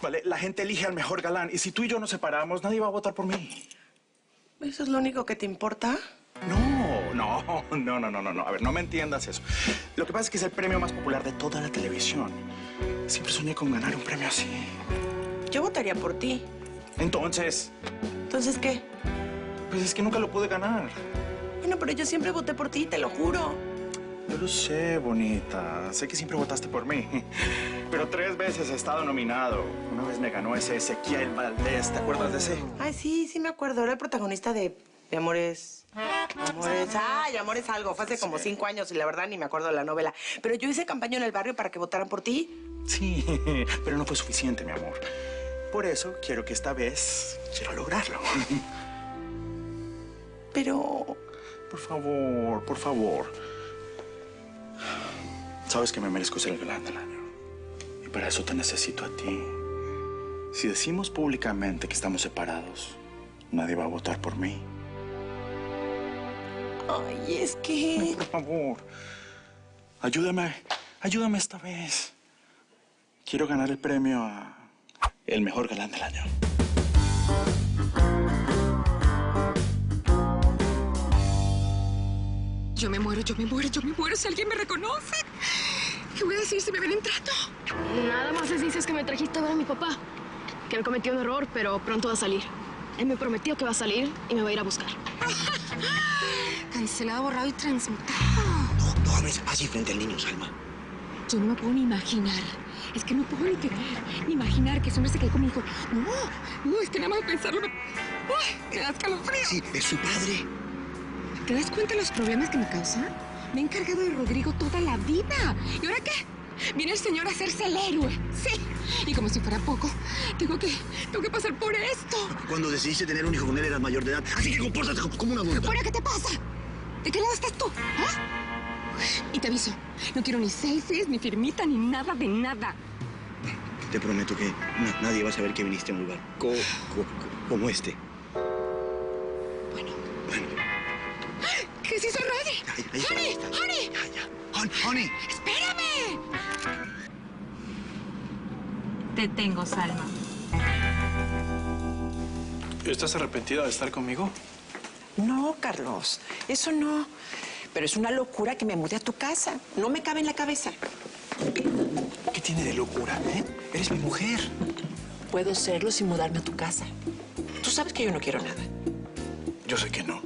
¿vale? La gente elige al mejor galán. Y si tú y yo nos separamos, nadie va a votar por mí. ¿Eso es lo único que te importa? No. A ver, no me entiendas eso. Lo que pasa es que es el premio más popular de toda la televisión. Siempre soñé con ganar un premio así. Yo votaría por ti. Entonces... ¿Entonces qué? Pues es que nunca lo pude ganar. Bueno, pero yo siempre voté por ti, te lo juro. Yo lo sé, bonita. Sé que siempre votaste por mí. Pero 3 veces he estado nominado. Una vez me ganó ese Ezequiel Valdés. ¿Te acuerdas de ese? Ay, sí me acuerdo. Era el protagonista de Amores... Amores algo. Fue hace como 5 años y la verdad ni me acuerdo de la novela. Pero yo hice campaña en el barrio para que votaran por ti. Sí, pero no fue suficiente, mi amor. Por eso quiero que esta vez quiero lograrlo. Pero... Por favor. Sabes que me merezco ser el galán del año. Y para eso te necesito a ti. Si decimos públicamente que estamos separados, nadie va a votar por mí. Ay, es que... Por favor, ayúdame esta vez. Quiero ganar el premio a el mejor galán del año. Yo me muero si alguien me reconoce. ¿Qué voy a decir si me ven en trato? Nada más les dices que me trajiste a ver a mi papá. Que él cometió un error, pero pronto va a salir. Él me prometió que va a salir y me va a ir a buscar. Cancelado, borrado y transmutado. No hables así frente al niño, Salma. Yo no me puedo ni imaginar. Es que no puedo ni creer, ni imaginar que ese hombre se quede con mi hijo. No, es que nada más de pensarlo me da escalofrío. Sí, es su padre. ¿Te das cuenta de los problemas que me causa? Me he encargado de Rodrigo toda la vida. ¿Y ahora qué? Viene el señor a hacerse el héroe. Sí. Y como si fuera poco, tengo que pasar por esto. Cuando decidiste tener un hijo con él eras mayor de edad. Así que compórtate como una adulta. ¿Bueno, qué te pasa? ¿De qué lado estás tú? ¿Ah? Y te aviso, no quiero ni selfies, ni firmita, ni nada de nada. Te prometo que nadie va a saber que viniste a un lugar como este. Bueno. ¿Qué se hizo Roddy? ¡Honey! ¡Honey! ¡Espérame! Te tengo, Salma. ¿Estás arrepentida de estar conmigo? No, Carlos, eso no. Pero es una locura que me mude a tu casa. No me cabe en la cabeza. ¿Qué tiene de locura, eh? Eres mi mujer. Puedo serlo sin mudarme a tu casa. Tú sabes que yo no quiero nada. Yo sé que no.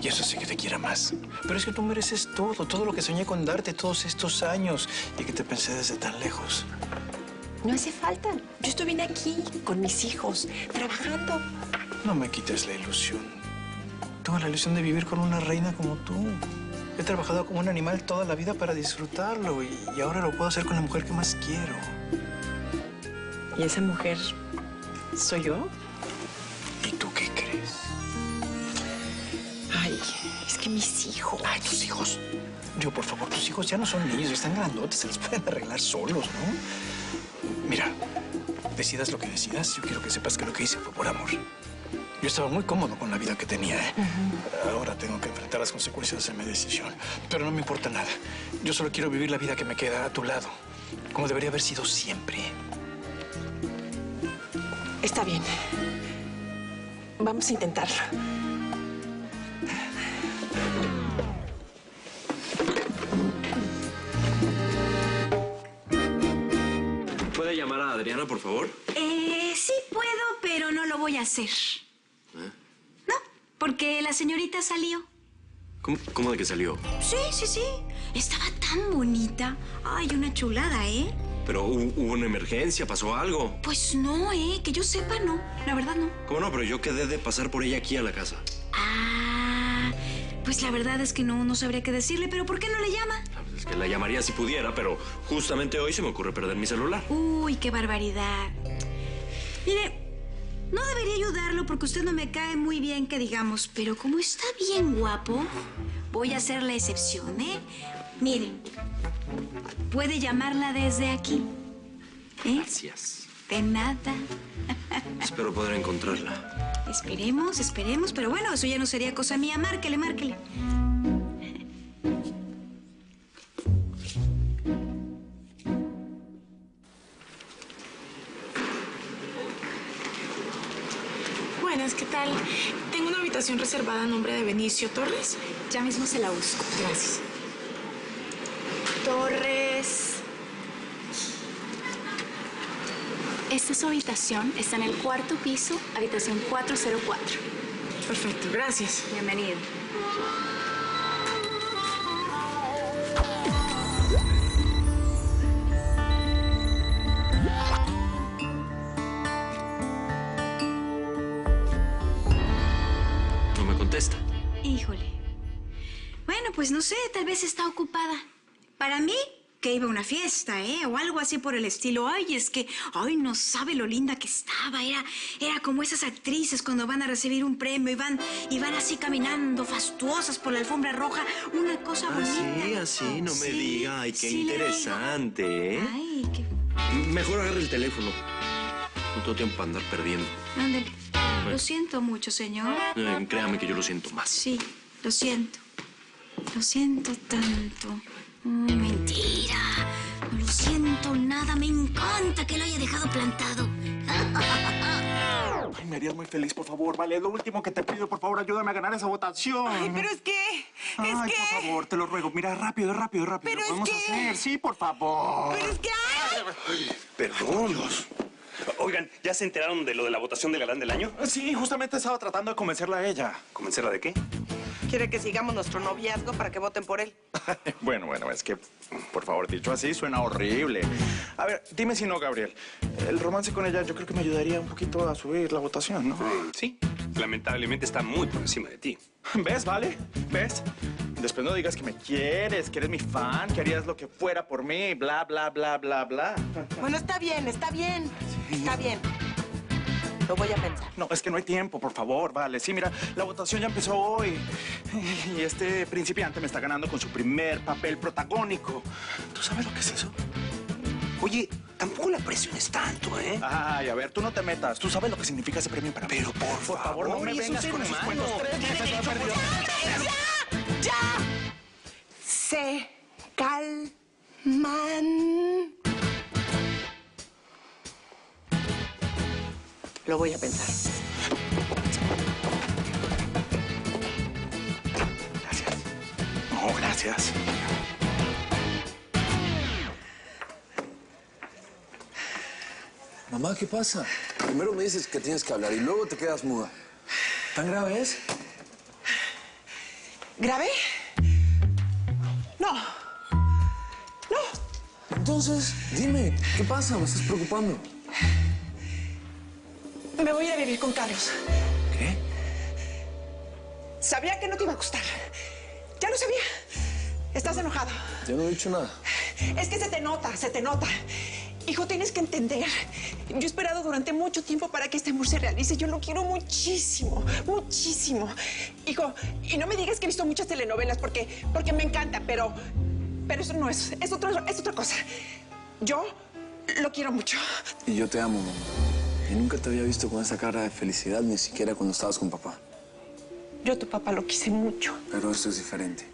Y eso sí que te quiera más. Pero es que tú mereces todo lo que soñé con darte todos estos años y que te pensé desde tan lejos. No hace falta. Yo estoy bien aquí, con mis hijos, trabajando. No me quites la ilusión. Tengo la ilusión de vivir con una reina como tú. He trabajado como un animal toda la vida para disfrutarlo y ahora lo puedo hacer con la mujer que más quiero. ¿Y esa mujer soy yo? ¿Y tú qué crees? Ay, es que mis hijos... Ay, tus hijos. Digo, por favor, tus hijos ya no son niños, están grandotes, se les pueden arreglar solos, ¿no? Mira, decidas lo que decidas, yo quiero que sepas que lo que hice fue por amor. Yo estaba muy cómodo con la vida que tenía, ¿eh? Ahora tengo que enfrentar las consecuencias de mi decisión. Pero no me importa nada. Yo solo quiero vivir la vida que me queda a tu lado, como debería haber sido siempre. Está bien. Vamos a intentarlo. ¿Puede llamar a Adriana, por favor? Sí puedo, pero no lo voy a hacer. No, porque la señorita salió. ¿Cómo de que salió? Sí. Estaba tan bonita. Ay, una chulada, ¿eh? Pero hubo una emergencia, pasó algo. Pues no, que yo sepa, no. La verdad, no. ¿Cómo no? Pero yo quedé de pasar por ella aquí a la casa. Ah, pues la verdad es que no sabría qué decirle, pero ¿por qué no le llama? Es que la llamaría si pudiera, pero justamente hoy se me ocurre perder mi celular. Uy, qué barbaridad. Mire, no debería ayudarlo porque usted no me cae muy bien, que digamos, pero como está bien guapo, voy a hacer la excepción, ¿eh? Miren, puede llamarla desde aquí. Gracias. De nada. Espero poder encontrarla. Esperemos, pero bueno, eso ya no sería cosa mía. Márquele. ¿qué tal? Tengo una habitación reservada a nombre de Benicio Torres. Ya mismo se la busco. Gracias. Torres. Esta es su habitación. Está en el cuarto piso, habitación 404. Perfecto, gracias. Bienvenido. No me contesta. Híjole. Bueno, pues no sé, tal vez está ocupada. Para mí, que iba a una fiesta, ¿eh? O algo así por el estilo. Ay, es que, ay, no sabe lo linda que estaba. Era como esas actrices cuando van a recibir un premio y van así caminando fastuosas por la alfombra roja. Una cosa bonita. Así, no me Sí, diga. Ay, qué sí le digo. interesante, ¿eh? Ay, qué... Mejor agarre el teléfono. No tengo tiempo para andar perdiendo. Ándale. Lo siento mucho, señor. Créame que yo lo siento más. Sí, lo siento. Lo siento tanto. Mentira. No lo siento nada. Me encanta que lo haya dejado plantado. Ay, me harías muy feliz, por favor, vale. Es lo último que te pido, por favor, ayúdame a ganar esa votación. Ay, pero es que... Ay, por favor, te lo ruego. Mira, rápido. Pero ¿Lo es podemos que- hacer? Sí, por favor. Pero es que... ¡ay! Perdón. Oigan, ¿ya se enteraron de lo de la votación de Galán del Año? Sí, justamente estaba tratando de convencerla a ella. ¿Convencerla de qué? Quiere que sigamos nuestro noviazgo para que voten por él. Bueno, es que, por favor, dicho así, suena horrible. A ver, dime si no, Gabriel. El romance con ella yo creo que me ayudaría un poquito a subir la votación, ¿no? Sí, lamentablemente está muy por encima de ti. ¿Ves, vale? ¿Ves? Después no digas que me quieres, que eres mi fan, que harías lo que fuera por mí, bla, bla, bla, bla, bla. Bueno, está bien. Está bien. Lo voy a pensar. No, es que no hay tiempo, por favor, vale. Sí, mira, la votación ya empezó hoy. Y este principiante me está ganando con su primer papel protagónico. ¿Tú sabes lo que es eso? Oye, tampoco la presiones tanto, ¿eh? Ay, a ver, tú no te metas. Tú sabes lo que significa ese premio para mí. Pero por favor, no me y eso vengas es con esos hermano. cuentos. 3 meses no he perdido. ¡Ya! Se calman. Lo voy a pensar. Gracias. No, gracias. Mamá, ¿qué pasa? Primero me dices que tienes que hablar y luego te quedas muda. ¿Tan grave es? ¿Grave? No. Entonces, dime, ¿qué pasa? Me estás preocupando. Me voy a ir a vivir con Carlos. ¿Qué? Sabía que no te iba a gustar. Ya lo sabía. Estás enojado. Yo no he dicho nada. Es que se te nota. Hijo, tienes que entender. Yo he esperado durante mucho tiempo para que este amor se realice. Yo lo quiero muchísimo. Hijo, y no me digas que he visto muchas telenovelas porque me encanta, pero eso no es. Es otra cosa. Yo lo quiero mucho. Y yo te amo, mamá. Y nunca te había visto con esa cara de felicidad, ni siquiera cuando estabas con papá. Yo a tu papá lo quise mucho. Pero esto es diferente.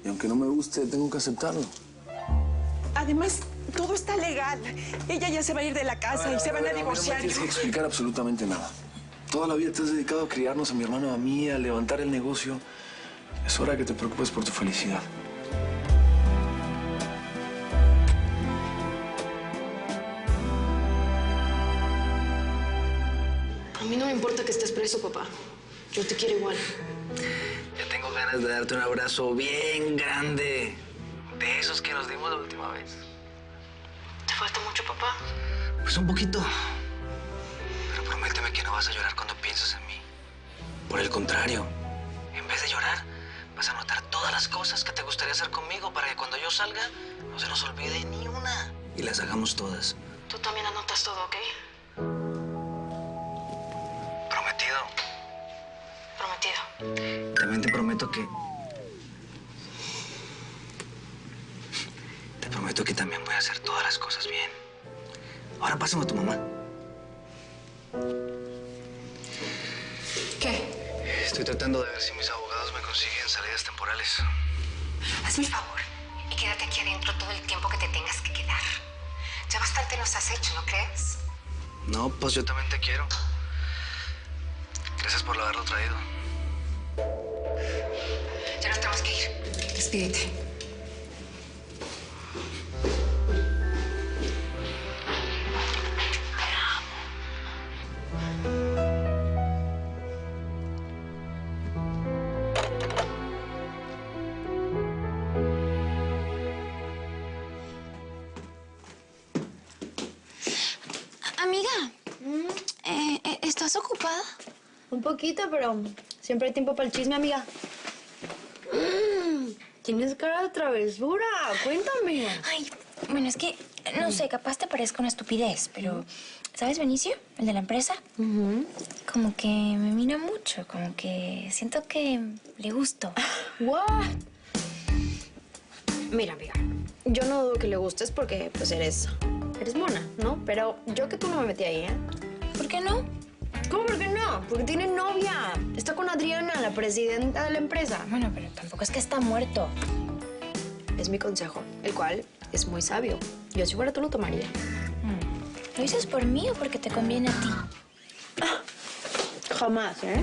Y aunque no me guste, tengo que aceptarlo. Además, todo está legal. Ella ya se va a ir de la casa y se van a divorciar. No me tienes que explicar absolutamente nada. Toda la vida te has dedicado a criarnos a mi hermano, a mí, a levantar el negocio. Es hora que te preocupes por tu felicidad. A mí no me importa que estés preso, papá. Yo te quiero igual. Ya tengo ganas de darte un abrazo bien grande. De esos que nos dimos la última vez. ¿Te falta mucho, papá? Pues un poquito. Pero prométeme que no vas a llorar cuando pienses en mí. Por el contrario, en vez de llorar, vas a notar todas las cosas que te gustaría hacer conmigo para que cuando yo salga no se nos olvide ni una. Y las hagamos todas. Tú también anotas todo, ¿ok? ¿Prometido? Prometido. También te prometo que... Te prometo que también voy a hacer todas las cosas bien. Ahora pásame a tu mamá. ¿Qué? Estoy tratando de ver si mis abogados me consiguen salidas temporales. Hazme el favor y quédate aquí adentro todo el tiempo que te tengas que quedar. Ya bastante nos has hecho, ¿no crees? No, pues yo también te quiero. Gracias por haberlo traído. Ya nos tenemos que ir. Despídete. Amiga, ¿estás ocupada? Un poquito, pero siempre hay tiempo para el chisme, amiga. Tienes cara de travesura. Cuéntame. Ay, bueno, es que, no sé, capaz te parezca una estupidez, pero... ¿Sabes, Benicio? El de la empresa. Como que me mira mucho, como que siento que le gusto. ¿What? Mira, amiga, yo no dudo que le gustes porque, pues, eres mona, ¿no? Pero yo que tú no me metí ahí, ¿eh? ¿Por qué no? ¿Cómo por qué no? Porque tiene novia. Está con Adriana, la presidenta de la empresa. Bueno, pero tampoco es que está muerto. Es mi consejo, el cual es muy sabio. Yo si fuera tú lo tomaría. ¿Lo dices por mí o porque te conviene a ti? Jamás, ¿eh?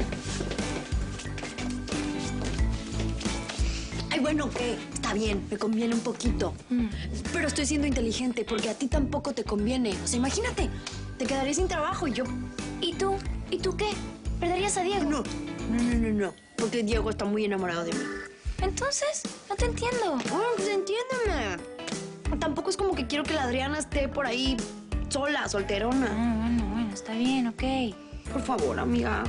Ay, bueno, ¿qué? Está bien, me conviene un poquito. Pero estoy siendo inteligente porque a ti tampoco te conviene. O sea, imagínate, te quedarías sin trabajo y yo... ¿Y tú? ¿Y tú qué? ¿Perderías a Diego? No, porque Diego está muy enamorado de mí. Entonces, no te entiendo. Pues entiéndeme. Tampoco es como que quiero que la Adriana esté por ahí sola, solterona. Bueno, está bien, ok. Por favor, amiga.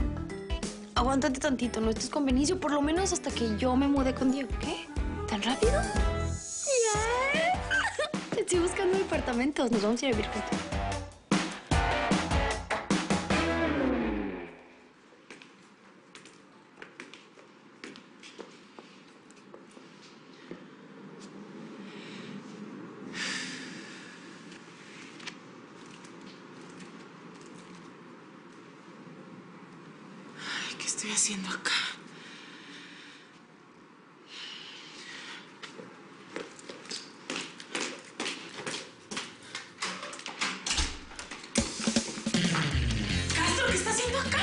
Aguántate tantito, no estés con Benicio, por lo menos hasta que yo me mude con Diego. ¿Qué? ¿Tan rápido? Yeah. Estoy buscando departamentos. Nos vamos a ir a vivir juntos. ¿Qué estoy haciendo acá? Castro, ¿qué está haciendo acá?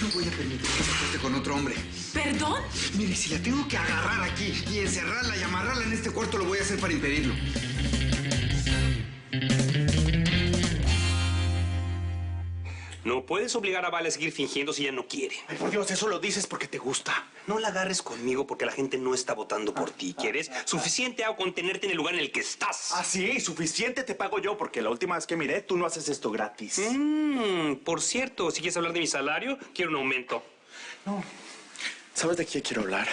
No voy a permitir que se acueste con otro hombre. ¿Perdón? Mire, si la tengo que agarrar aquí y encerrarla y amarrarla en este cuarto, lo voy a hacer para impedirlo. No puedes obligar a Vale a seguir fingiendo si ella no quiere. Ay, por Dios, eso lo dices porque te gusta. No la agarres conmigo porque la gente no está votando por ti. ¿Quieres? Suficiente hago con tenerte en el lugar en el que estás. Ah, sí, suficiente te pago yo porque la última vez que miré, tú no haces esto gratis. Por cierto, si quieres hablar de mi salario, quiero un aumento. No. ¿Sabes de qué quiero hablar?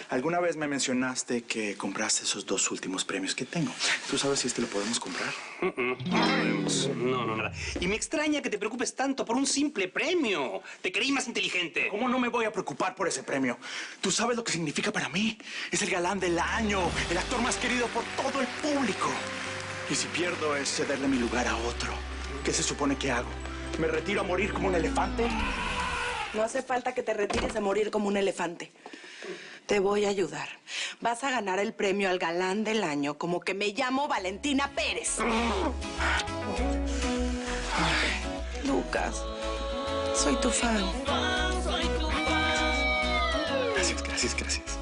Alguna vez me mencionaste que compraste esos 2 últimos premios que tengo. ¿Tú sabes si lo podemos comprar? No, nada. Y me extraña que te preocupes tanto por un simple premio. Te creí más inteligente. ¿Cómo no me voy a preocupar por ese premio? ¿Tú sabes lo que significa para mí? Es el galán del año, el actor más querido por todo el público. Y si pierdo es cederle mi lugar a otro. ¿Qué se supone que hago? ¿Me retiro a morir como un elefante? No hace falta que te retires a morir como un elefante. Te voy a ayudar. Vas a ganar el premio al galán del año como que me llamo Valentina Pérez. Ay, Lucas, soy tu fan. Gracias.